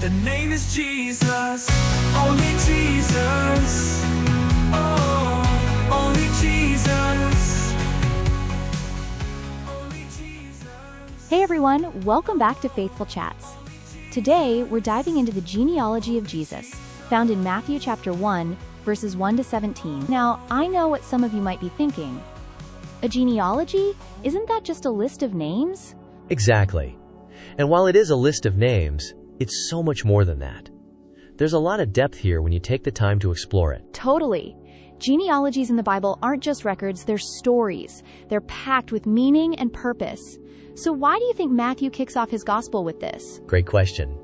The name is Jesus, only Jesus. Oh, only Jesus. Only Jesus. Hey everyone, welcome back to Faithful Chats. Today, we're diving into the genealogy of Jesus, found in Matthew chapter 1, verses 1 to 17. Now, I know what some of you might be thinking. A genealogy? Isn't that just a list of names? Exactly. And while it is a list of names, it's so much more than that. There's a lot of depth here when you take the time to explore it. Totally. Genealogies in the Bible aren't just records, they're stories. They're packed with meaning and purpose. So why do you think Matthew kicks off his gospel with this? Great question.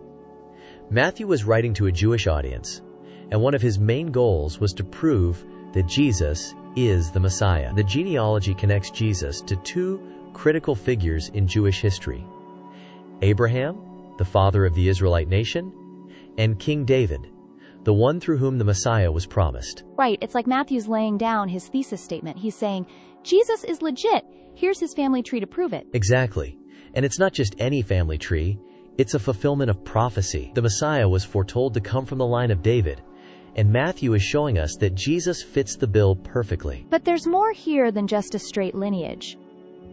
Matthew was writing to a Jewish audience, and one of his main goals was to prove that Jesus is the Messiah. The genealogy connects Jesus to two critical figures in Jewish history: Abraham, the father of the Israelite nation, and King David, the one through whom the Messiah was promised. Right, it's like Matthew's laying down his thesis statement. He's saying, Jesus is legit. Here's his family tree to prove it. Exactly. And it's not just any family tree, it's a fulfillment of prophecy. The Messiah was foretold to come from the line of David, and Matthew is showing us that Jesus fits the bill perfectly. But there's more here than just a straight lineage.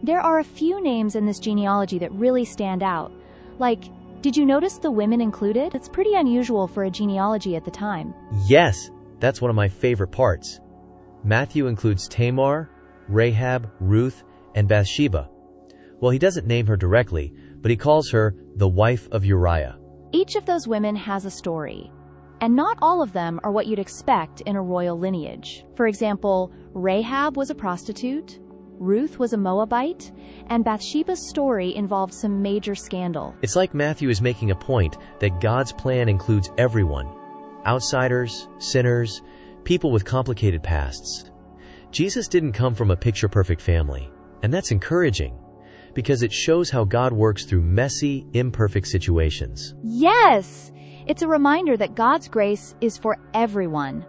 There are a few names in this genealogy that really stand out. Like, did you notice the women included? It's pretty unusual for a genealogy at the time. Yes, that's one of my favorite parts. Matthew includes Tamar, Rahab, Ruth, and Bathsheba. Well, he doesn't name her directly, but he calls her the wife of Uriah. Each of those women has a story, and not all of them are what you'd expect in a royal lineage. For example, Rahab was a prostitute, Ruth was a Moabite, and Bathsheba's story involved some major scandal. It's like Matthew is making a point that God's plan includes everyone: outsiders, sinners, people with complicated pasts. Jesus didn't come from a picture-perfect family, and that's encouraging, because it shows how God works through messy, imperfect situations. Yes! It's a reminder that God's grace is for everyone.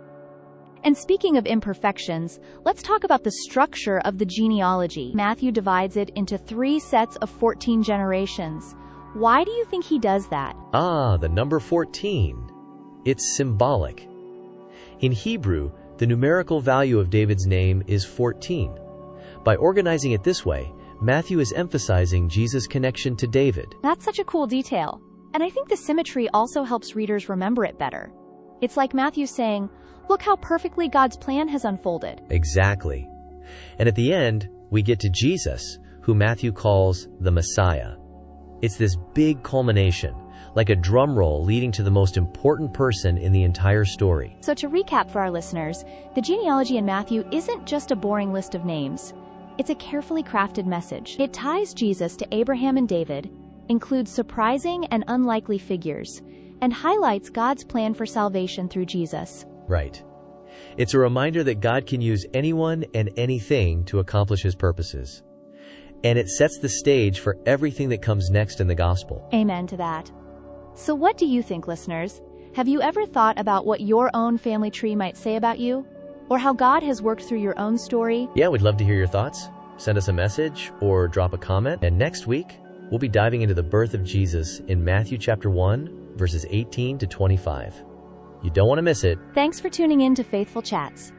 And speaking of imperfections, let's talk about the structure of the genealogy. Matthew divides it into 3 sets of 14 generations. Why do you think he does that? The number 14. It's symbolic. In Hebrew, the numerical value of David's name is 14. By organizing it this way, Matthew is emphasizing Jesus' connection to David. That's such a cool detail. And I think the symmetry also helps readers remember it better. It's like Matthew saying, look how perfectly God's plan has unfolded. Exactly. And at the end, we get to Jesus, who Matthew calls the Messiah. It's this big culmination, like a drum roll leading to the most important person in the entire story. So to recap for our listeners, the genealogy in Matthew isn't just a boring list of names. It's a carefully crafted message. It ties Jesus to Abraham and David, includes surprising and unlikely figures, and highlights God's plan for salvation through Jesus. Right. It's a reminder that God can use anyone and anything to accomplish his purposes. And it sets the stage for everything that comes next in the gospel. Amen to that. So what do you think, listeners? Have you ever thought about what your own family tree might say about you? Or how God has worked through your own story? Yeah, we'd love to hear your thoughts. Send us a message or drop a comment. And next week, we'll be diving into the birth of Jesus in Matthew chapter 1, verses 18 to 25. You don't want to miss it. Thanks for tuning in to Faithful Chats.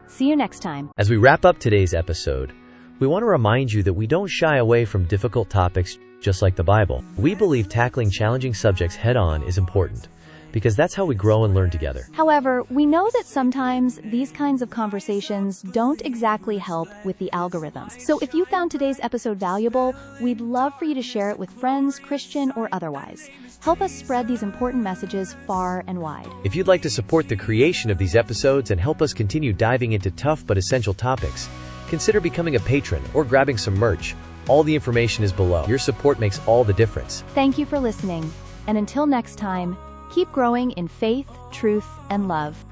See you next time. As we wrap up today's episode, we want to remind you that we don't shy away from difficult topics just like the Bible. We believe tackling challenging subjects head-on is important, because that's how we grow and learn together. However, we know that sometimes these kinds of conversations don't exactly help with the algorithms. So if you found today's episode valuable, we'd love for you to share it with friends, Christian or otherwise. Help us spread these important messages far and wide. If you'd like to support the creation of these episodes and help us continue diving into tough but essential topics, consider becoming a patron or grabbing some merch. All the information is below. Your support makes all the difference. Thank you for listening. And until next time, keep growing in faith, truth, and love.